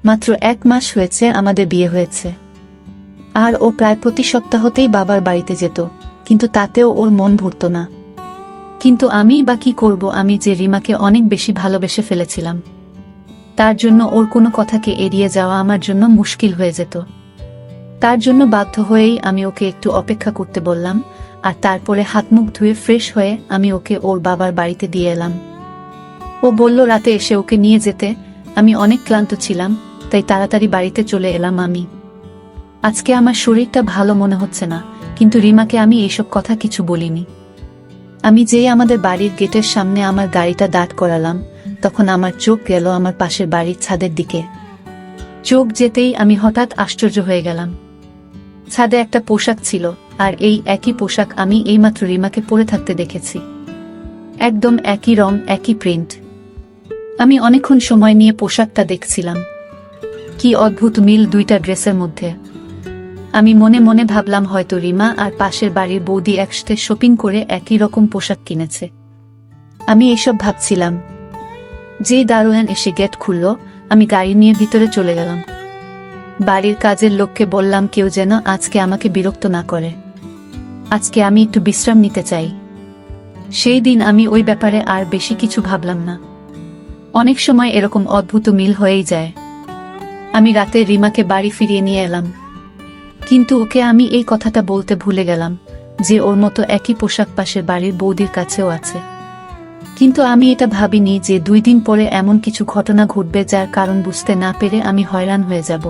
মাত্র 1 মাস হয়েছে আমাদের বিয়ে হয়েছে, আর ও প্রায় প্রতি সপ্তাহতেই বাবার বাড়িতে যেত, কিন্তু তাতেও ওর মন ভরত না। কিন্তু আমি বা কি করব, আমি যে রিমাকে অনেক বেশি ভালোবেসে ফেলেছিলাম, তার জন্য ওর কোনো কথাকে এড়িয়ে যাওয়া আমার জন্য মুশকিল হয়ে যেত। তার জন্য বাধ্য হয়েই আমি ওকে একটু অপেক্ষা করতে বললাম, আর তারপরে হাত মুখ ধুয়ে ফ্রেশ হয়ে আমি ওকে ওর বাবার বাড়িতে দিয়ে এলাম। ও বলল রাতে এসে ওকে নিয়ে যেতে। আমি অনেক ক্লান্ত ছিলাম, তাই তাড়াতাড়ি বাড়িতে চলে এলাম। আজকে আমার শরীরটা ভালো মনে হচ্ছে না, কিন্তু রিমাকে আমি এইসব কথা কিছু বলিনি। আমি যেই আমাদের বাড়ির গেটের সামনে আমার গাড়িটা দাঁড় করালাম, তখন আমার চোখ গেল আমার পাশের বাড়ির ছাদের দিকে। চোখ যেতেই আমি হঠাৎ আশ্চর্য হয়ে গেলাম। ছাদে একটা পোশাক ছিল, আর এই একই পোশাক আমি এইমাত্র রিমাকে পরে থাকতে দেখেছি। একদম একই রং, একই প্রিন্ট। আমি অনেকক্ষণ সময় নিয়ে পোশাকটা দেখছিলাম। কি অদ্ভুত মিল দুইটা ড্রেসের মধ্যে। আমি মনে মনে ভাবলাম হয়তো রিমা আর পাশের বাড়ির বৌদি একসাথে শপিং করে একই রকম পোশাক কিনেছে। আমি এইসব ভাবছিলাম, যেই দারোয়ান এসে গেট খুলল, আমি গাড়ি নিয়ে ভিতরে চলে গেলাম। বাড়ির কাজের লোককে বললাম কেউ যেন আজকে আমাকে বিরক্ত না করে, আজকে আমি একটু বিশ্রাম নিতে চাই। সেই দিন আমি ওই ব্যাপারে আর বেশি কিছু ভাবলাম না। অনেক সময় এরকম অদ্ভুত মিল হয়েই যায়। আমি রাতে রিমাকে বাড়ি ফিরিয়ে নিয়ে এলাম, কিন্তু ওকে আমি এই কথাটা বলতে ভুলে গেলাম যে ওর মতো একই পোশাক পাশের বাড়ির বৌদির কাছেও আছে। কিন্তু আমি এটা ভাবিনি যে 2 দিন পরে এমন কিছু ঘটনা ঘটবে যার কারণ বুঝতে না পেরে আমি হয়রান হয়ে যাব।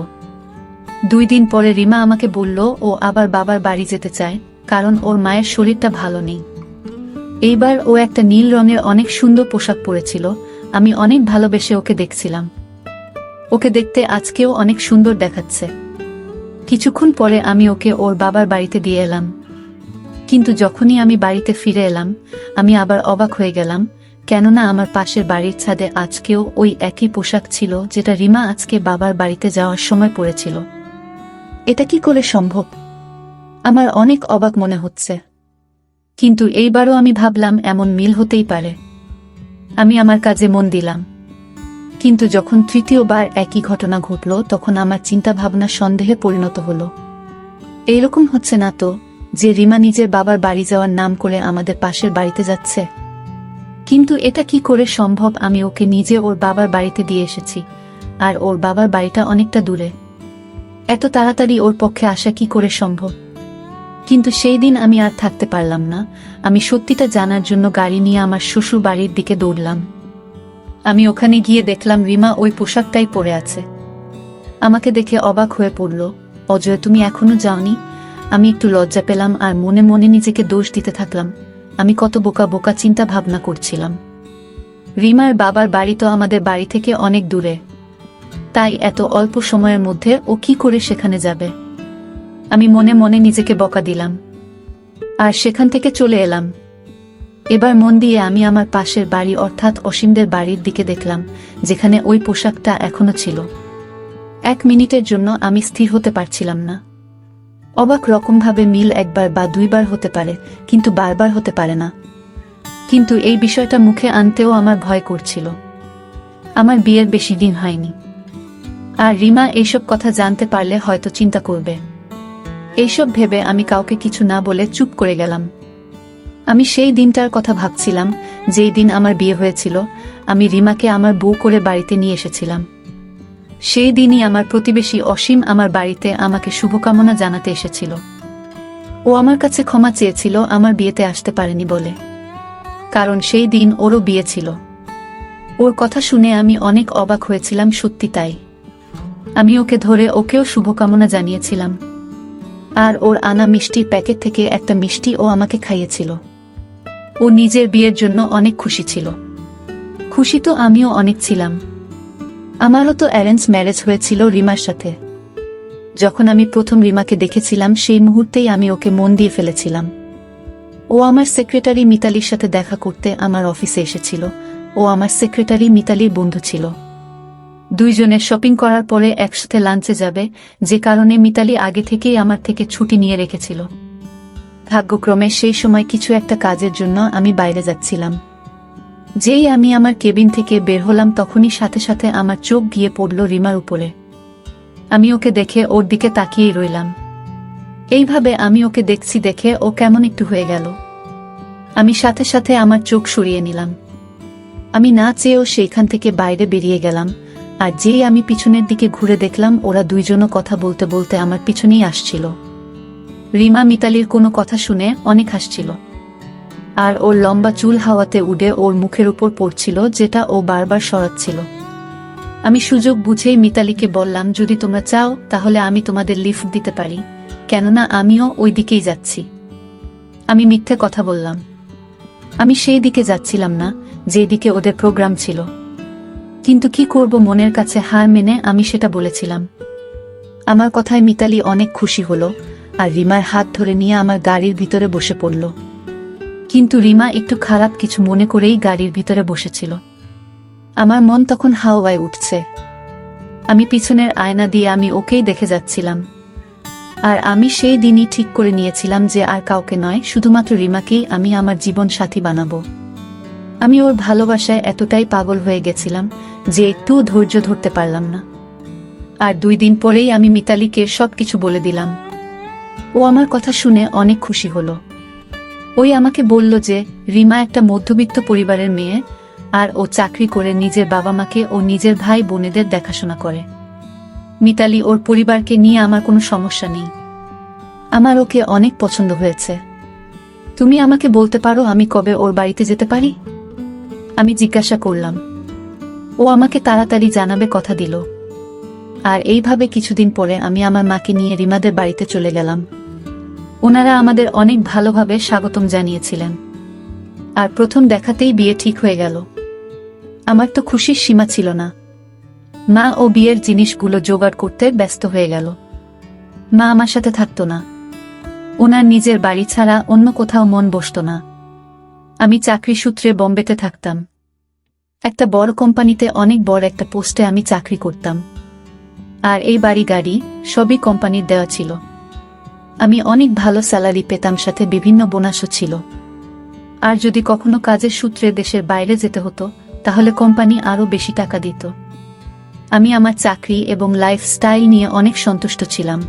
2 দিন পরে রিমা আমাকে বলল ও আবার বাবার বাড়ি যেতে চায়, কারণ ওর মায়ের শরীরটা ভালো নেই। এইবার ও একটা নীল রঙের অনেক সুন্দর পোশাক পরেছিল। আমি অনেক ভালোবেসে ওকে দেখছিলাম। ওকে দেখতে আজকেও অনেক সুন্দর দেখাচ্ছে। কিছুক্ষণ পরে আমি ওকে ওর বাবার বাড়িতে দিয়ে এলাম। কিন্তু যখনই আমি বাড়িতে ফিরে এলাম, আমি আবার অবাক হয়ে গেলাম, কেননা আমার পাশের বাড়ির ছাদে আজকেও ওই একই পোশাক ছিল যেটা রিমা আজকে বাবার বাড়িতে যাওয়ার সময় পরেছিল। এটা কি করে সম্ভব? আমার অনেক অবাক মনে হচ্ছে। কিন্তু এইবারও আমি ভাবলাম এমন মিল হতেই পারে। আমি আমার কাজে মন দিলাম। কিন্তু যখন তৃতীয়বার একই ঘটনা ঘটল, তখন আমার চিন্তা ভাবনা সন্দেহে পরিণত হলো। এইরকম হচ্ছে না তো যে রিমা নিজের বাবার বাড়ি যাওয়ার নাম করে আমাদের পাশের বাড়িতে যাচ্ছে? কিন্তু এটা কি করে সম্ভব? আমি ওকে নিজে ওর বাবার বাড়িতে দিয়ে এসেছি, আর ওর বাবার বাড়িটা অনেকটা দূরে। এত তাড়াতাড়ি ওর পক্ষে আসা কি করে সম্ভব? কিন্তু সেই দিন আমি আর থাকতে পারলাম না। আমি সত্যিটা জানার জন্য গাড়ি নিয়ে আমার শ্বশুর বাড়ির দিকে দৌড়লাম। আমি ওখানে গিয়ে দেখলাম রিমা ওই পোশাকটাই পরে আছে। আমাকে দেখে অবাক হয়ে পড়ল। অজয়, তুমি এখনো যাওনি? আমি একটু লজ্জা পেলাম আর মনে মনে নিজেকে দোষ দিতে থাকলাম। আমি কত বোকা বোকা চিন্তা ভাবনা করছিলাম। রিমার বাবার বাড়ি তো আমাদের বাড়ি থেকে অনেক দূরে, তাই এত অল্প সময়ের মধ্যে ও কি করে সেখানে যাবে? আমি মনে মনে নিজেকে বকা দিলাম, আর সেখান থেকে চলে এলাম। এবার মন দিয়ে আমি আমার পাশের বাড়ি অর্থাৎ অসীমদের বাড়ির দিকে দেখলাম, যেখানে ওই পোশাকটা এখনো ছিল। 1 মিনিটের জন্য আমি স্থির হতে পারছিলাম না। অবাক রকমভাবে মিল 1 বার বা 2 বার হতে পারে, কিন্তু বারবার হতে পারে না। কিন্তু এই বিষয়টা মুখে আনতেও আমার ভয় করছিল। আমার বিয়ের বেশি দিন হয়নি, আর রিমা এইসব কথা জানতে পারলে হয়তো চিন্তা করবে। এইসব ভেবে আমি কাউকে কিছু না বলে চুপ করে গেলাম। আমি সেই দিনটার কথা ভাবছিলাম, যেই দিন আমার বিয়ে হয়েছিল। আমি রিমাকে আমার বউ করে বাড়িতে নিয়ে এসেছিলাম। সেই দিনই আমার প্রতিবেশী অসীম আমার বাড়িতে আমাকে শুভকামনা জানাতে এসেছিল। ও আমার কাছে ক্ষমা চেয়েছিল আমার বিয়েতে আসতে পারেনি বলে, কারণ সেই দিন ওরও বিয়ে ছিল। ওর কথা শুনে আমি অনেক অবাক হয়েছিলাম। সত্যি তাই, আমি ওকে ধরে ওকেও শুভকামনা জানিয়েছিলাম, আর ওর আনা মিষ্টির প্যাকেট থেকে একটা মিষ্টি ও আমাকে খাইয়েছিল। ও নিজের বিয়ের জন্য অনেক খুশি ছিল। খুশি তো আমিও অনেক ছিলাম। আমারও তো অ্যারেঞ্জ ম্যারেজ হয়েছিল রিমার সাথে। যখন আমি প্রথম রিমাকে দেখেছিলাম, সেই মুহূর্তেই আমি ওকে মন দিয়ে ফেলেছিলাম। ও আমার সেক্রেটারি মিতালির সাথে দেখা করতে আমার অফিসে এসেছিল। ও আমার সেক্রেটারি মিতালির বন্ধু ছিল। 2 জনে শপিং করার পরে একসাথে লাঞ্চে যাবে, যে কারণে মিতালি আগে থেকেই আমার থেকে ছুটি নিয়ে রেখেছিল। ভাগ্যক্রমে সেই সময় কিছু একটা কাজের জন্য আমি বাইরে যাচ্ছিলাম। যেই আমি আমার কেবিন থেকে বের হলাম, তখনই সাথে সাথে আমার চোখ গিয়ে পড়ল রিমার উপরে। আমি ওকে দেখে ওর দিকে তাকিয়েই রইলাম। এইভাবে আমি ওকে দেখছি দেখে ও কেমন একটু হয়ে গেল। আমি সাথে সাথে আমার চোখ সরিয়ে নিলাম। আমি না চেয়েও সেইখান থেকে বাইরে বেরিয়ে গেলাম, আর যেই আমি পিছনের দিকে ঘুরে দেখলাম ওরা দুইজনও কথা বলতে বলতে আমার পিছনেই আসছিল। রিমা মিতালির কোনো কথা শুনে অনেক হাসছিল, আর ওর লম্বা চুল হাওয়াতে উড়ে ওর মুখের উপর পড়ছিল, যেটা ও বারবার সরাচ্ছিল। আমি সুযোগ বুঝেই মিতালিকে বললাম, যদি তোমরা চাও তাহলে আমি তোমাদের লিফট দিতে পারি, কেননা আমিও ওই দিকেই যাচ্ছি। আমি মিথ্যে কথা বললাম। আমি সেই দিকে যাচ্ছিলাম না যেদিকে ওদের প্রোগ্রাম ছিল, কিন্তু কি করব, মনের কাছে হার মেনে আমি সেটা বলেছিলাম। আমার কথায় মিতালি অনেক খুশি হলো, আর রিমার হাত ধরে নিয়ে আমার গাড়ির ভিতরে বসে পড়ল। কিন্তু রিমা একটু খারাপ কিছু মনে করেই গাড়ির ভিতরে বসেছিল। আমার মন তখন হাওয়ায় উঠছে। আমি পিছনের আয়না দিয়ে আমি ওকেই দেখে যাচ্ছিলাম, আর আমি সেই দিনই ঠিক করে নিয়েছিলাম যে আর কাউকে নয়, শুধুমাত্র রিমাকেই আমি আমার জীবন সাথী বানাবো। আমি ওর ভালোবাসায় এতটাই পাগল হয়ে গেছিলাম যে একটুও ধৈর্য ধরতে পারলাম না। আর 2 দিন পরেই আমি মিতালিকে সবকিছু বলে দিলাম। ও আমার কথা শুনে অনেক খুশি হলো। ওই আমাকে বলল যে রিমা একটা মধ্যবিত্ত পরিবারের মেয়ে, আর ও চাকরি করে নিজের বাবা মাকে ও নিজের ভাই বোনেদের দেখাশোনা করে। মিতালি ওর পরিবারকে নিয়ে আমার কোনো সমস্যা নেই। আমার ওকে অনেক পছন্দ হয়েছে। তুমি আমাকে বলতে পারো আমি কবে ওর বাড়িতে যেতে পারি? আমি জিজ্ঞাসা করলাম। ও আমাকে তাড়াতাড়ি জানাবে কথা দিল। আর এইভাবে কিছুদিন পরে আমি আমার মাকে নিয়ে রিমাদের বাড়িতে চলে গেলাম। ওনারা আমাদের অনেক ভালোভাবে স্বাগতম জানিয়েছিলেন, আর প্রথম দেখাতেই বিয়ে ঠিক হয়ে গেল। আমার তো খুশির সীমা ছিল না। মা ও বিয়ের জিনিসগুলো জোগাড় করতে ব্যস্ত হয়ে গেল। মা আমার সাথে থাকতো না। ওনার নিজের বাড়ি ছাড়া অন্য কোথাও মন বসত না। আমি চাকরি সূত্রে বোম্বেতে থাকতাম। একটা বড় কোম্পানিতে অনেক বড় একটা পোস্টে আমি চাকরি করতাম, আর এই বাড়ি গাড়ি সবই কোম্পানির দেওয়া ছিল। আমি অনেক ভালো স্যালারি পেতাম, সাথে বিভিন্ন বোনাসও ছিল। আর যদি কখনো কাজের সূত্রে দেশের বাইরে যেতে হতো তাহলে কোম্পানি আরও বেশি টাকা দিত। আমি আমার চাকরি এবং লাইফস্টাইল নিয়ে অনেক সন্তুষ্ট ছিলাম।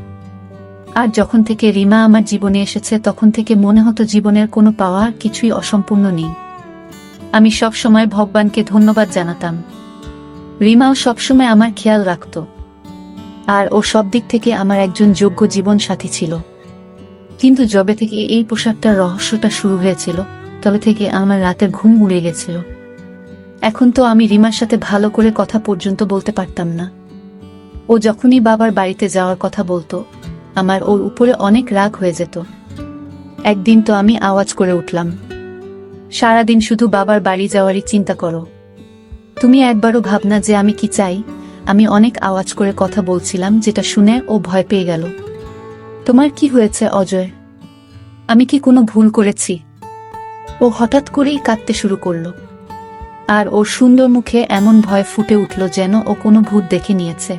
আর যখন থেকে রিমা আমার জীবনে এসেছে তখন থেকে মনে হতো জীবনের কোনো পাওয়া কিছুই অসম্পূর্ণ নেই। আমি সব সময় ভগবানকে ধন্যবাদ জানাতাম। রিমাও সবসময় আমার খেয়াল রাখত, আর ও সব দিক থেকে আমার একজন যোগ্য জীবন সাথী ছিল। কিন্তু যবে থেকে এই পোশাকটার রহস্যটা শুরু হয়েছিল তবে থেকে আমার রাতের ঘুম উড়ে গেছিল। এখন তো আমি রিমার সাথে ভালো করে কথা পর্যন্ত বলতে পারতাম না। ও যখনই বাবার বাড়িতে যাওয়ার কথা বলতো আমার ওর উপরে অনেক রাগ হয়ে যেত। একদিন তো আমি আওয়াজ করে উঠলাম, সারাদিন শুধু বাবার বাড়ি যাওয়ারই চিন্তা করো, তুমি একবারও ভাবনা যে আমি কি চাই। আমি অনেক আওয়াজ করে কথা বলছিলাম, যেটা শুনে ও ভয় পেয়ে গেল। তোমার কি হয়েছে অজয়? আমি কি কোনো ভুল করেছি? ও হঠাৎ করেই কাঁদতে শুরু করলো, আর ওর সুন্দর মুখে এমন ভয় ফুটে উঠল যেন ও কোনো ভূত দেখে নিয়েছে।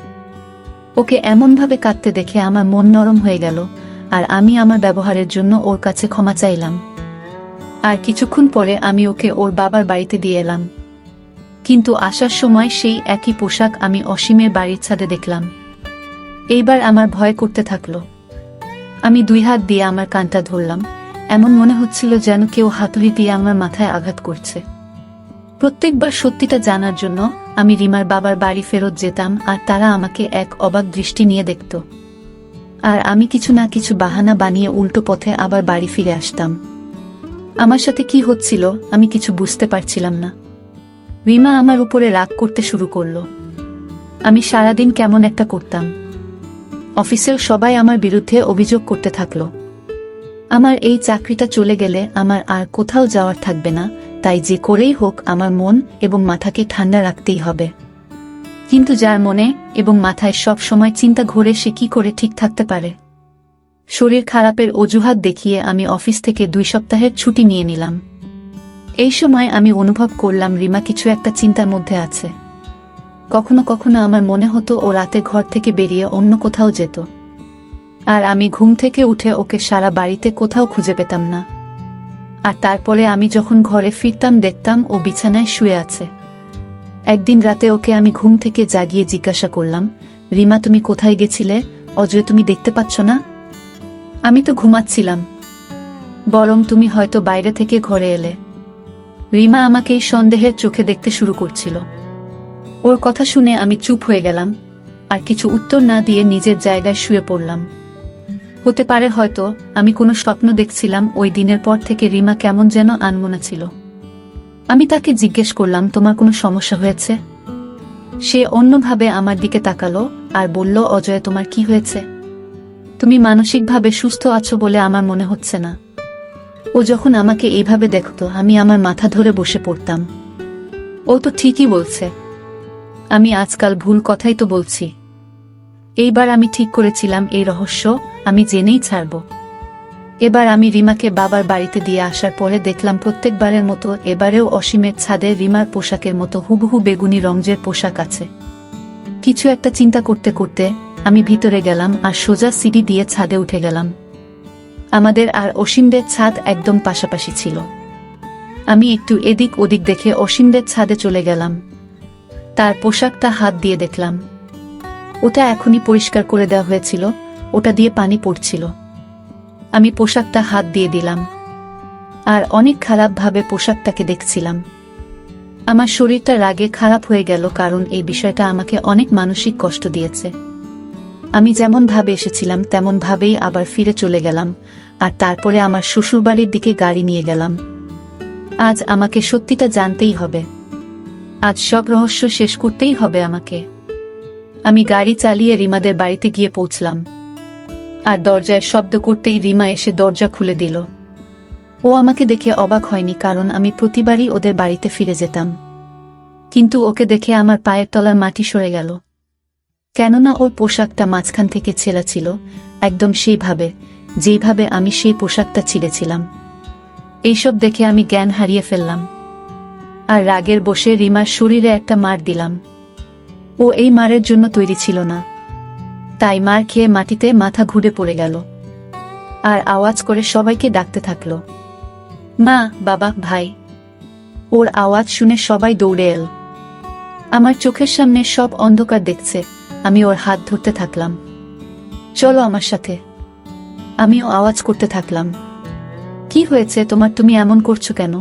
ওকে এমনভাবে কাঁদতে দেখে আমার মন নরম হয়ে গেল, আর আমি আমার ব্যবহারের জন্য ওর কাছে ক্ষমা চাইলাম। আর কিছুক্ষণ পরে আমি ওকে ওর বাবার বাড়িতে দিয়ে এলাম। কিন্তু আসার সময় সেই একই পোশাক আমি অসীমের বাড়ির ছাদে দেখলাম। এইবার আমার ভয় করতে থাকলো। আমি 2 হাত দিয়ে আমার কানটা ধরলাম, এমন মনে হচ্ছিল যেন কেউ হাতুড়ি দিয়ে আমার মাথায় আঘাত করছে। প্রত্যেকবার সত্যিটা জানার জন্য আমি রিমার বাবার বাড়ি ফেরত যেতাম, আর তারা আমাকে এক অবাক দৃষ্টি নিয়ে দেখত। আর আমি কিছু না কিছু বাহানা বানিয়ে উল্টো পথে আবার বাড়ি ফিরে আসতাম। আমার সাথে কি হচ্ছিল আমি কিছু বুঝতে পারছিলাম না। রিমা আমার উপরে রাগ করতে শুরু করলো। আমি সারাদিন কেমন একটা করতাম। অফিসের সবাই আমার বিরুদ্ধে অভিযোগ করতে থাকলো। আমার এই চাকরিটা চলে গেলে আমার আর কোথাও যাওয়ার থাকবে না, তাই যে করেই হোক আমার মন এবং মাথাকে ঠান্ডা রাখতেই হবে। কিন্তু যার মনে এবং মাথায় সব সময় চিন্তা ঘোরে সে কি করে ঠিক থাকতে পারে? শরীর খারাপের অজুহাত দেখিয়ে আমি অফিস থেকে 2 সপ্তাহের ছুটি নিয়ে নিলাম। এই সময় আমি অনুভব করলাম রিমা কিছু একটা চিন্তার মধ্যে আছে। কখনো কখনো আমার মনে হতো ও রাতে ঘর থেকে বেরিয়ে অন্য কোথাও যেত, আর আমি ঘুম থেকে উঠে ওকে সারা বাড়িতে কোথাও খুঁজে পেতাম না। আর তারপরে আমি যখন ঘরে ফিরতাম দেখতাম ও বিছানায় শুয়ে আছে। একদিন রাতে ওকে আমি ঘুম থেকে জাগিয়ে জিজ্ঞাসা করলাম, রিমা তুমি কোথায় গেছিলে? অজয় তুমি দেখতে পাচ্ছ না? আমি তো ঘুমাচ্ছিলাম। বরং তুমি হয়তো বাইরে থেকে ঘরে এলে। রিমা আমাকে এই সন্দেহের চোখে দেখতে শুরু করছিল। ওর কথা শুনে আমি চুপ হয়ে গেলাম, আর কিছু উত্তর না দিয়ে নিজের জায়গায় শুয়ে পড়লাম। হতে পারে হয়তো আমি কোনো স্বপ্ন দেখছিলাম। ওই দিনের পর থেকে রিমা কেমন যেন আনমনা ছিল। আমি তাকে জিজ্ঞেস করলাম, তোমার কোনো সমস্যা হয়েছে? সে অন্যভাবে আমার দিকে তাকালো আর বলল, অজয় তোমার কি হয়েছে? তুমি মানসিকভাবে সুস্থ আছো বলে আমার মনে হচ্ছে না। ও যখন আমাকে এইভাবে দেখতো আমি আমার মাথা ধরে বসে পড়তাম। ও তো ঠিকই বলছে, আমি আজকাল ভুল কথাই তো বলছি। এইবার আমি ঠিক করেছিলাম এই রহস্য আমি জেনেই ছাড়ব। এবার আমি রিমাকে বাবার বাড়িতে দিয়ে আসার পরে দেখলাম প্রত্যেকবারের মতো এবারেও অসীমের ছাদে রিমার পোশাকের মতো হুবহু বেগুনি রঙের পোশাক আছে। কিছু একটা চিন্তা করতে করতে আমি ভিতরে গেলাম আর সোজা সিঁড়ি দিয়ে ছাদে উঠে গেলাম। আমাদের আর অসীমদের ছাদ একদম পাশাপাশি ছিল। আমি একটু এদিক ওদিক দেখে অসীমদের ছাদে চলে গেলাম। তার পোশাকটা হাত দিয়ে দেখলাম। ওটা এখনই পরিষ্কার করে দেওয়া হয়েছিল, ওটা দিয়ে পানি পড়ছিল। আমি পোশাকটা হাত দিয়ে দিলাম আর অনেক খারাপভাবে পোশাকটাকে দেখছিলাম। আমার শরীরটা রাগে খারাপ হয়ে গেল, কারণ এই বিষয়টা আমাকে অনেক মানসিক কষ্ট দিয়েছে। আমি যেমন ভাবে এসেছিলাম তেমন ভাবেই আবার ফিরে চলে গেলাম, আর তারপরে আমার শ্বশুরবাড়ির দিকে গাড়ি নিয়ে গেলাম। আজ আমাকে সত্যিটা জানতেই হবে। আজ সব রহস্য শেষ করতেই হবে আমাকে। আমি গাড়ি চালিয়ে রিমাদের বাড়িতে গিয়ে পৌঁছলাম, আর দরজায় শব্দ করতেই রিমা এসে দরজা খুলে দিল। ও আমাকে দেখে অবাক হয়নি, কারণ আমি প্রতিবারই ওদের বাড়িতে ফিরে যেতাম। কিন্তু ওকে দেখে আমার পায়ের তলার মাটি সরে গেল, কেননা ওর পোশাকটা মাঝখান থেকে ছেঁড়া ছিল, একদম সেইভাবে যেইভাবে আমি সেই পোশাকটা ছিঁড়েছিলাম। এইসব দেখে আমি জ্ঞান হারিয়ে ফেললাম, আর রাগের বসে রিমার শরীরে একটা মার দিলাম। ও এই মারের জন্য তৈরি ছিল না, তাই মার খেয়ে মাটিতে মাথা ঘুরে পড়ে গেল, আর আওয়াজ করে সবাইকে ডাকতে থাকলো, মা, বাবা, ভাই। ওর আওয়াজ শুনে সবাই দৌড়ে এল। আমার চোখের সামনে সব অন্ধকার দেখছে। আমি ওর হাত ধরতে থাকলাম, চলো আমার সাথে। আমিও আওয়াজ করতে থাকলাম, কি হয়েছে তোমার, তুমি এমন করছো কেন?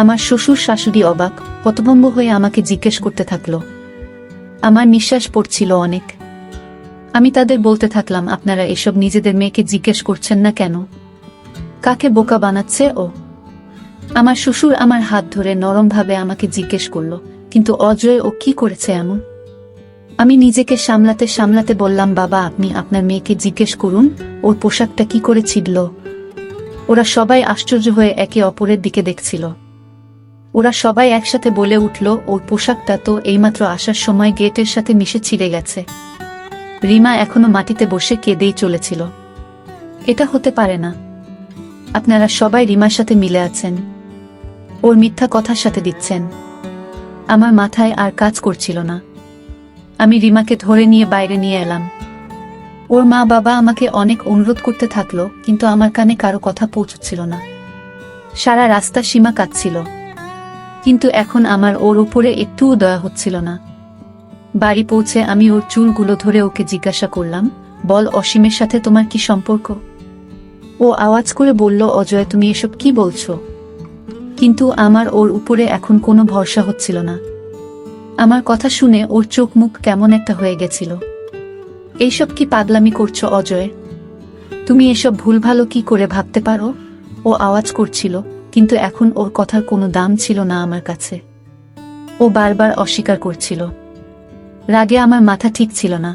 আমার শ্বশুর শাশুড়ি অবাক হতভম্ব হয়ে আমাকে জিজ্ঞেস করতে থাকলো। আমার নিঃশ্বাস পড়ছিল অনেক। আমি তাদের বলতে থাকলাম, আপনারা এসব নিজেদের মেয়েকে জিজ্ঞেস করছেন না কেন? কাকে বোকা বানাচ্ছে ও? আমার শ্বশুর আমার হাত ধরে নরমভাবে আমাকে জিজ্ঞেস করলো, কিন্তু অজয় ও কি করেছে এমন? আমি নিজেকে সামলাতে সামলাতে বললাম, বাবা, আপনি আপনার মেয়েকে জিজ্ঞেস করুন ওর পোশাকটা কি করে ছিঁড়ল। ওরা সবাই আশ্চর্য হয়ে একে অপরের দিকে দেখছিল। ওরা সবাই একসাথে বলে উঠল, ওর পোশাকটা তো এইমাত্র আসার সময় গেটের সাথে মিশে ছিঁড়ে গেছে। রিমা এখনো মাটিতে বসে কেঁদেই চলেছিল। এটা হতে পারে না, আপনারা সবাই রিমার সাথে মিলে আছেন, ওর মিথ্যা কথার সাথে দিচ্ছেন। আমার মাথায় আর কাজ করছিল না। আমি রিমাকে ধরে নিয়ে বাইরে নিয়ে এলাম। ওর মা বাবা আমাকে অনেক অনুরোধ করতে থাকলো, কিন্তু আমার কানে কারো কথা পৌঁছচ্ছিল না। সারা রাস্তা সীমা কাঁদছিল, কিন্তু এখন আমার ওর উপরে একটুও দয়া হচ্ছিল না। বাড়ি পৌঁছে আমি ওর চুলগুলো ধরে ওকে জিজ্ঞাসা করলাম, বল, অসীমের সাথে তোমার কি সম্পর্ক? ও আওয়াজ করে বলল, অজয়, তুমি এসব কি বলছো? কিন্তু আমার ওর উপরে এখন কোনো ভরসা হচ্ছিল না। আমার কথা শুনে ওর চোখ মুখ কেমন একটা হয়ে গেছিল। এইসব কি পাগলামি করছো অজয়? তুমি এসব ভুলভালো কি করে ভাবতে পারো? ও আওয়াজ করছিল, কিন্তু এখন ওর কথার কোনো দাম ছিল না আমার কাছে। ও বারবার অস্বীকার করছিল। রাগে আমার মাথা ঠিক ছিল না।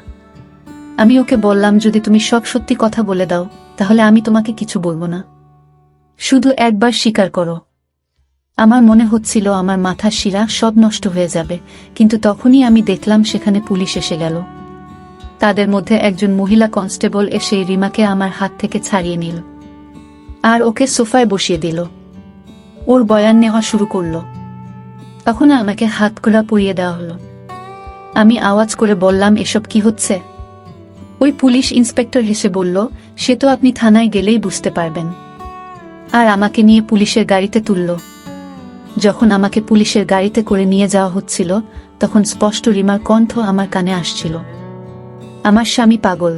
আমি ওকে বললাম, যদি তুমি সব সত্যি কথা বলে দাও তাহলে আমি তোমাকে কিছু বলবো না, শুধু একবার স্বীকার করো। আমার মনে হচ্ছিল আমার মাথার শিরা সব নষ্ট হয়ে যাবে, কিন্তু তখনই আমি দেখলাম সেখানে পুলিশ এসে গেল। তাদের মধ্যে একজন মহিলা কনস্টেবল এসে রিমাকে আমার হাত থেকে ছাড়িয়ে নিল আর ওকে সোফায় বসিয়ে দিল। ওর বয়ান নেওয়া শুরু করলো। তখন আমাকে হাত কড়া পরিয়ে দেওয়া হলো। আমি আওয়াজ করে বললাম, এসব কি হচ্ছে? ওই পুলিশ ইন্সপেক্টর হেসে বলল, সে তো আপনি থানায় গেলেই বুঝতে পারবেন। আর আমাকে নিয়ে পুলিশের গাড়িতে তুলল। যখন আমাকে পুলিশের গাড়িতে করে নিয়ে যাওয়া হচ্ছিল তখন স্পষ্ট রিমার কণ্ঠ আমার কানে আসছিল। আমার স্বামী পাগল।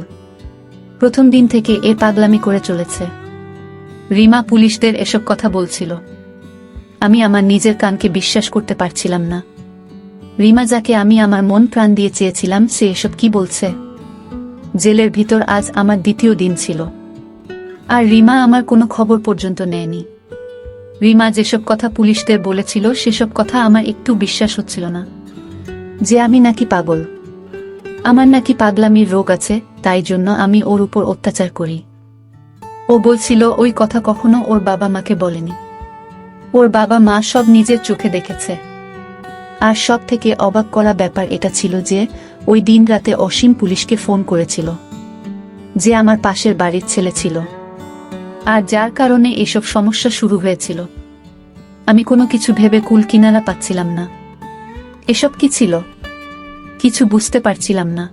প্রথম দিন থেকে এ পাগলামি করে চলেছে। রিমা পুলিশদের এসব কথা বলছিল। আমি আমার নিজের কানকে বিশ্বাস করতে পারছিলাম না। রিমা যাকে আমি আমার মন প্রাণ দিয়ে চেয়েছিলাম, সে এসব কি বলছে? জেলের ভিতর আজ আমার দ্বিতীয় দিন ছিল, আর রিমা আমার কোনো খবর পর্যন্ত নেয়নি। রিমা যেসব কথা পুলিশদের বলেছিল সেসব কথা আমার একটু বিশ্বাস হচ্ছিল না। যে আমি নাকি পাগল, আমার নাকি পাগলামির রোগ আছে, তাই জন্য আমি ওর উপর অত্যাচার করি। ও বলছিল ওই কথা কখনো ওর বাবা মাকে বলেনি। ওর বাবা মা সব নিজের চোখে দেখেছে। আর সব থেকে অবাক করা ব্যাপার এটা ছিল যে ওই দিন রাতে অসীম পুলিশকে ফোন করেছিল, যে আমার পাশের বাড়ির ছেলে ছিল, আর যার কারণে এসব সমস্যা শুরু হয়েছিল। আমি কোনো কিছু ভেবে কুল কিনারা পাচ্ছিলাম না। এসব কি ছিল কিছু বুঝতে পারছিলাম না।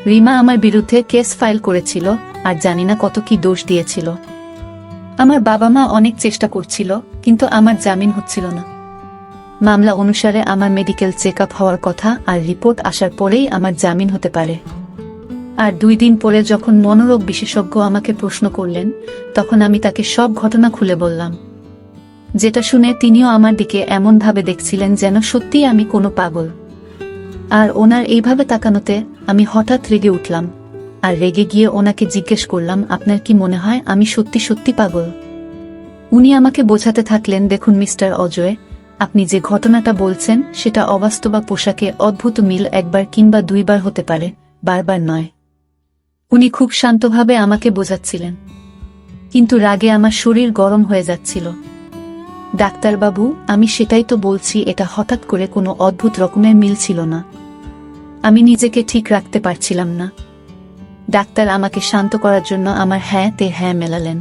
রিমা আমার বিরুদ্ধে কেস ফাইল করেছিল, আর জানি না কত কি দোষ দিয়েছিল। আমার বাবা মা অনেক চেষ্টা করছিল, কিন্তু আমার জামিন হচ্ছিল না। মামলা অনুসারে আমার মেডিকেল চেকআপ হওয়ার কথা, আর রিপোর্ট আসার পরেই আমার জামিন হতে পারে। আর 2 দিন পরে যখন মনোরোগ বিশেষজ্ঞ আমাকে প্রশ্ন করলেন, তখন আমি তাকে সব ঘটনা খুলে বললাম, যেটা শুনে তিনিও আমার দিকে এমনভাবে দেখছিলেন যেন সত্যিই আমি কোনো পাগল। আর ওনার এইভাবে তাকানোতে আমি হঠাৎ রেগে উঠলাম, আর রেগে গিয়ে ওনাকে জিজ্ঞেস করলাম, আপনার কি মনে হয় আমি সত্যি সত্যি পাগল? উনি আমাকে বোঝাতে থাকলেন, দেখুন মিস্টার অজয়, আপনি যে ঘটনাটা বলছেন সেটা অবাস্তবা পোশাকে অদ্ভুত মিল 1 বার কিংবা 2 বার হতে পারে, বারবার নয়। উনি খুব শান্তভাবে আমাকে বোঝাচ্ছিলেন, কিন্তু রাগে আমার শরীর গরম হয়ে যাচ্ছিল। ডাক্তারবাবু, আমি সেটাই তো বলছি, এটা হঠাৎ করে কোনো অদ্ভুত রকমের মিল ছিল না। আমি নিজেকে ঠিক রাখতে পারছিলাম না। ডাক্তার আমাকে শান্ত করার জন্য আমার হ্যাঁ তে হ্যাঁ মেলালেন,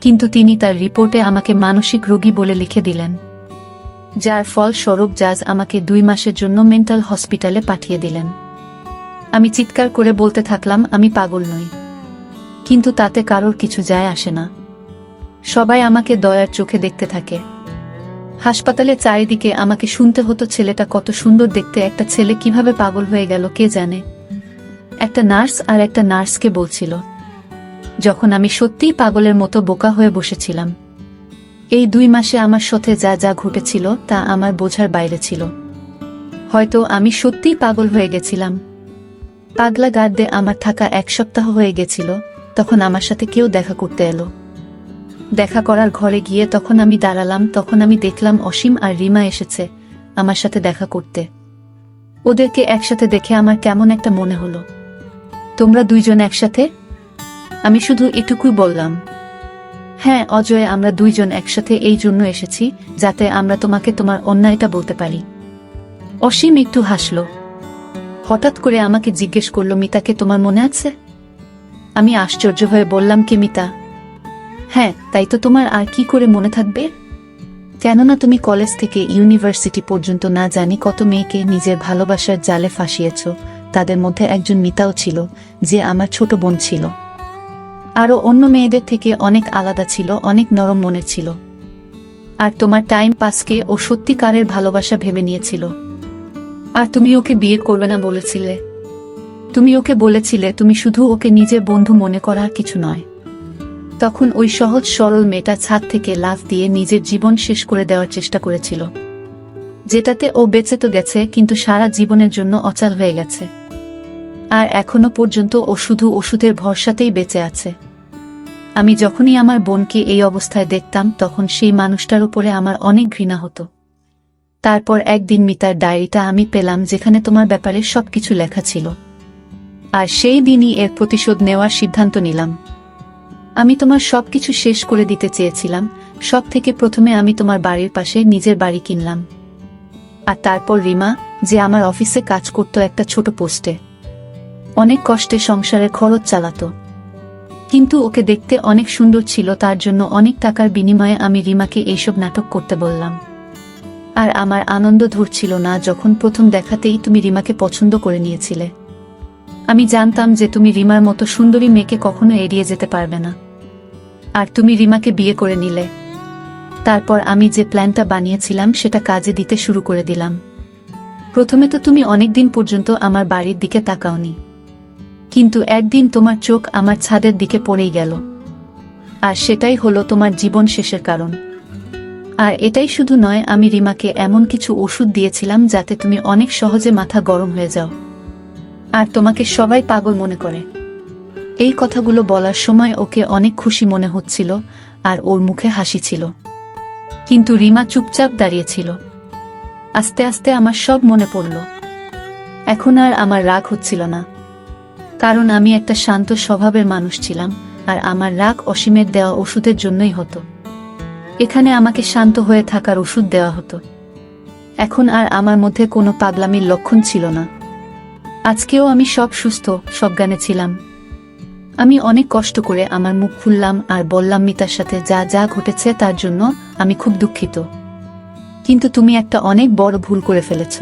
কিন্তু তিনি তার রিপোর্টে আমাকে মানসিক রোগী বলে লিখে দিলেন, যার ফলস্বরূপ জাজ আমাকে 2 মাসের জন্য মেন্টাল হসপিটালে পাঠিয়ে দিলেন। আমি চিৎকার করে বলতে থাকলাম, আমি পাগল নই। কিন্তু তাতে কারোর কিছু যায় আসে না। সবাই আমাকে দয়ার চোখে দেখতে থাকে। হাসপাতালে চারিদিকে আমাকে শুনতে হতো, ছেলেটা কত সুন্দর দেখতে, একটা ছেলে কিভাবে পাগল হয়ে গেল কে জানে। একটা নার্স আর একটা নার্সকে বলছিল, যখন আমি সত্যিই পাগলের মতো বোকা হয়ে বসেছিলাম। এই 2 মাসে আমার সাথে যা যা ঘটেছিল তা আমার বোঝার বাইরে ছিল। হয়তো আমি সত্যিই পাগল হয়ে গেছিলাম। পাগলা গার্ডে আমার থাকা 1 সপ্তাহ হয়ে গেছিল। তখন আমার সাথে কেউ দেখা করতে এলো। দেখা করার ঘরে গিয়ে তখন আমি দাঁড়ালাম, তখন আমি দেখলাম অসীম আর রিমা এসেছে আমার সাথে দেখা করতে। ওদেরকে একসাথে দেখে আমার কেমন একটা মনে হলো। তোমরা 2 জন একসাথে? আমি শুধু এটুকুই বললাম। হ্যাঁ অজয়, আমরা 2 জন একসাথে এই জন্য এসেছি যাতে আমরা তোমাকে তোমার অন্যায়টা বলতে পারি। অসীম একটু হাসল। হঠাৎ করে আমাকে জিজ্ঞেস করলো, মিতাকে তোমার মনে আছে? আমি আশ্চর্য হয়ে বললাম, কে মিতা? হ্যাঁ, তাই তো, তোমার আর কি করে মনে থাকবে? কেননা তুমি কলেজ থেকে ইউনিভার্সিটি পর্যন্ত না জানি কত মেয়েকে নিজের ভালোবাসার জালে ফাঁসিয়েছ। তাদের মধ্যে একজন মিতাও ছিল, যে আমার ছোট বোন ছিল। আরও অন্য মেয়েদের থেকে অনেক আলাদা ছিল, অনেক নরম মনের ছিল। আর তোমার টাইম পাসকে ও সত্যিকারের ভালোবাসা ভেবে নিয়েছিল। আর তুমি ওকে বিয়ে করবে না বলেছিলে। তুমি ওকে বলেছিলে তুমি শুধু ওকে নিজের বন্ধু মনে করার কিছু নয়। তখন ওই সহজ সরল মেয়েটা ছাদ থেকে লাফ দিয়ে নিজের জীবন শেষ করে দেওয়ার চেষ্টা করেছিল, যেটাতে ও বেঁচে তো গেছে, কিন্তু সারা জীবনের জন্য অচল হয়ে গেছে। আর এখনো পর্যন্ত ও শুধু ওষুধের ভরসাতেই বেঁচে আছে। আমি যখনই আমার বোনকে এই অবস্থায় দেখতাম, তখন সেই মানুষটার উপরে আমার অনেক ঘৃণা হতো। তারপর একদিন মিতার ডায়েরিটা আমি পেলাম, যেখানে তোমার ব্যাপারে সবকিছু লেখা ছিল। আর সেই দিনই এর প্রতিশোধ নেওয়ার সিদ্ধান্ত নিলাম। আমি তোমার সবকিছু শেষ করে দিতে চেয়েছিলাম। সব থেকে প্রথমে আমি তোমার বাড়ির পাশে নিজের বাড়ি কিনলাম। আর তারপর রিমা, যে আমার অফিসে কাজ করত একটা ছোট পোস্টে, অনেক কষ্টে সংসারের খরচ চালাতো, কিন্তু ওকে দেখতে অনেক সুন্দর ছিল, তার জন্য অনেক টাকার বিনিময়ে আমি রিমাকে এইসব নাটক করতে বললাম। আর আমার আনন্দ ধরছিল না যখন প্রথম দেখাতেই তুমি রিমাকে পছন্দ করে নিয়েছিলে। আমি জানতাম যে তুমি রিমার মতো সুন্দরী মেয়েকে কখনো এড়িয়ে যেতে পারবে না, আর তুমি রিমাকে বিয়ে করে নিলে। তারপর আমি যে প্ল্যানটা বানিয়েছিলাম সেটা কাজে দিতে শুরু করে দিলাম। প্রথমে তো তুমি অনেকদিন পর্যন্ত আমার বাড়ির দিকে তাকাওনি, কিন্তু একদিন তোমার চোখ আমার ছাদের দিকে পড়েই গেল, আর সেটাই হলো তোমার জীবন শেষের কারণ। আর এটাই শুধু নয়, আমি রিমাকে এমন কিছু ওষুধ দিয়েছিলাম যাতে তুমি অনেক সহজে মাথা গরম হয়ে যাও, আর তোমাকে সবাই পাগল মনে করে। এই কথাগুলো বলার সময় ওকে অনেক খুশি মনে হচ্ছিল, আর ওর মুখে হাসি ছিল, কিন্তু রিমা চুপচাপ দাঁড়িয়েছিল। আস্তে আস্তে আমার সব মনে পড়ল। এখন আর আমার রাগ হচ্ছিল না, কারণ আমি একটা শান্ত স্বভাবের মানুষ ছিলাম, আর আমার রাগ অসীমের দেওয়া ওষুধের জন্যই হতো। এখানে আমাকে শান্ত হয়ে থাকার ওষুধ দেওয়া হতো। এখন আর আমার মধ্যে কোনো পাগলামির লক্ষণ ছিল না। আজকেও আমি সব সুস্থ সজ্ঞানে ছিলাম। আমি অনেক কষ্ট করে আমার মুখ খুললাম আর বললাম, মিতার সাথে যা যা ঘটেছে তার জন্য আমি খুব দুঃখিত, কিন্তু তুমি একটা অনেক বড় ভুল করে ফেলেছ।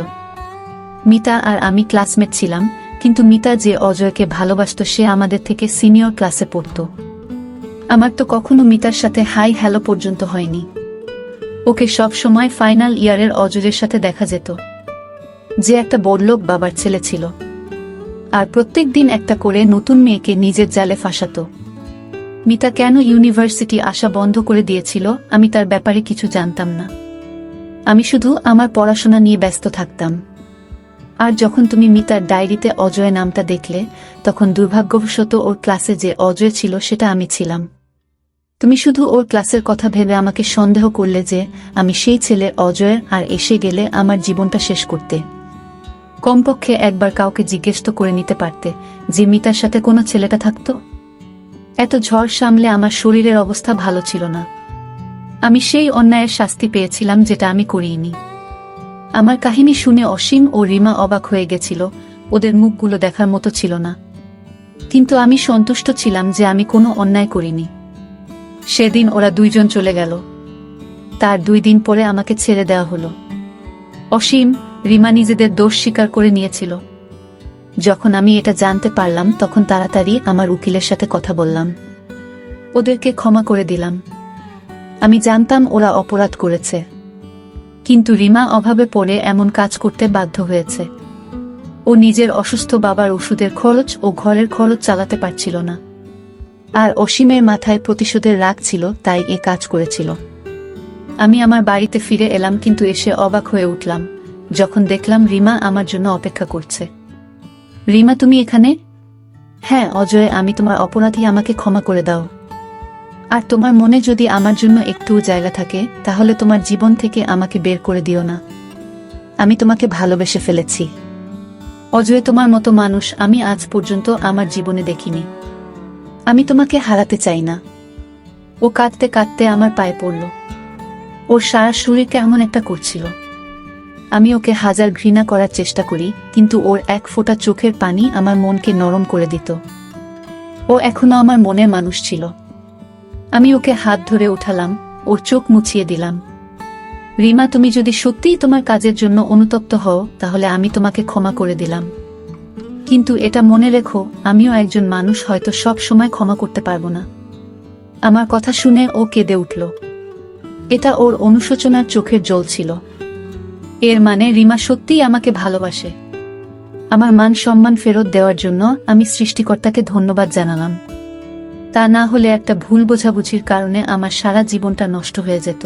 মিতা আর আমি ক্লাসমেট ছিলাম, কিন্তু মিতা যে অজয়কে ভালোবাসত সে আমাদের থেকে সিনিয়র ক্লাসে পড়ত। আমার তো কখনো মিতার সাথে হাই হ্যালো পর্যন্ত হয়নি। ওকে সব সময় ফাইনাল ইয়ারের অজয়ের সাথে দেখা যেত, যে একটা বড়লোক বাবার ছেলে ছিল, আর প্রত্যেক দিন একটা করে নতুন মেয়েকে নিজের জালে ফাঁসাতো। মিতা কেন ইউনিভার্সিটি আসা বন্ধ করে দিয়েছিল আমি তার ব্যাপারে কিছু জানতাম না। আমি শুধু আমার পড়াশোনা নিয়ে ব্যস্ত থাকতাম। আর যখন তুমি মিতার ডায়েরিতে অজয় নামটা দেখলে, তখন দুর্ভাগ্যবশত ওর ক্লাসে যে অজয় ছিল সেটা আমি ছিলাম। তুমি শুধু ওর ক্লাসের কথা ভেবে আমাকে সন্দেহ করলে যে আমি সেই ছেলে অজয়ের, আর এসে গেলে আমার জীবনটা শেষ করতে। কমপক্ষে একবার কাউকে জিজ্ঞেস তো করে নিতে পারতে যে মিতার সাথে কোনো ছেলেটা থাকতো। এত ঝড় সামলে আমার শরীরের অবস্থা ভালো ছিল না। আমি সেই অন্যায়ের শাস্তি পেয়েছিলাম যেটা আমি করিনি। আমার কাহিনী শুনে অসীম ও রিমা অবাক হয়ে গেছিল, ওদের মুখগুলো দেখার মতো ছিল না। কিন্তু আমি সন্তুষ্ট ছিলাম যে আমি কোনো অন্যায় করিনি। সেদিন ওরা দুইজন চলে গেল। তার 2 দিন পরে আমাকে ছেড়ে দেওয়া হলো। অসীম, রিমা নিজেদের দোষ স্বীকার করে নিয়েছিল। যখন আমি এটা জানতে পারলাম তখন তাড়াতাড়ি আমার উকিলের সাথে কথা বললাম, ওদেরকে ক্ষমা করে দিলাম। আমি জানতাম ওরা অপরাধ করেছে, কিন্তু রিমা অভাবে পড়ে এমন কাজ করতে বাধ্য হয়েছে। ও নিজের অসুস্থ বাবার ওষুধের খরচ ও ঘরের খরচ চালাতে পারছিল না, আর অসীমের মাথায় প্রতিশোধের রাগ ছিল, তাই এ কাজ করেছিল। আমি আমার বাড়িতে ফিরে এলাম, কিন্তু এসে অবাক হয়ে উঠলাম যখন দেখলাম রিমা আমার জন্য অপেক্ষা করছে। রিমা, তুমি এখানে? হ্যাঁ অজয়, আমি তোমার অপরাধী, আমাকে ক্ষমা করে দাও। আর তোমার মনে যদি আমার জন্য একটু জায়গা থাকে তাহলে তোমার জীবন থেকে আমাকে বের করে দিও না। আমি তোমাকে ভালোবেসে ফেলেছি। অজয়, তোমার মতো মানুষ আমি আজ পর্যন্ত আমার জীবনে দেখিনি। আমি তোমাকে হারাতে চাই না। ও কাঁদতে কাঁদতে আমার পায়ে পড়ল। ওর সারা শরীর কেমন একটা করছিল। আমি ওকে হাজার ঘৃণা করার চেষ্টা করি, কিন্তু ওর এক ফোঁটা চোখের পানি আমার মনকে নরম করে দিত। ও এখনো আমার মনের মানুষ ছিল। আমি ওকে হাত ধরে উঠালাম, ওর চোখ মুছিয়ে দিলাম। রিমা, তুমি যদি সত্যিই তোমার কাজের জন্য অনুতপ্ত হও তাহলে আমি তোমাকে ক্ষমা করে দিলাম, কিন্তু এটা মনে রেখো, আমিও একজন মানুষ, হয়তো সব সময় ক্ষমা করতে পারবো না। আমার কথা শুনে ও কেঁদে উঠল। এটা ওর অনুশোচনার চোখের জল ছিল। এর মানে রিমা সত্যিই আমাকে ভালোবাসে। আমার মান সম্মান ফেরত দেওয়ার জন্য আমি সৃষ্টিকর্তাকে ধন্যবাদ জানালাম। তা না হলে একটা ভুল বোঝাবুঝির কারণে আমার সারা জীবনটা নষ্ট হয়ে যেত।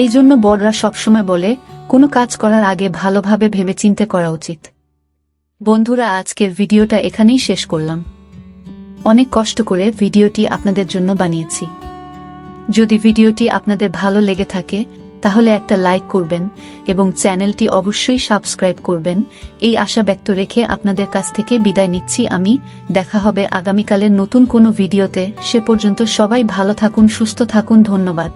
এই জন্য বড়রা সবসময় বলে, কোনো কাজ করার আগে ভালোভাবে ভেবেচিন্তে করা উচিত। বন্ধুরা, আজকের ভিডিওটা এখানেই শেষ করলাম। অনেক কষ্ট করে ভিডিওটি আপনাদের জন্য বানিয়েছি। যদি ভিডিওটি আপনাদের ভালো লেগে থাকে তাহলে একটা লাইক করবেন এবং চ্যানেলটি অবশ্যই সাবস্ক্রাইব করবেন। এই আশা ব্যক্ত রেখে আপনাদের কাছ থেকে বিদায় নিচ্ছি আমি। দেখা হবে আগামীকালের নতুন কোনো ভিডিওতে। সে পর্যন্ত সবাই ভালো থাকুন, সুস্থ থাকুন। ধন্যবাদ।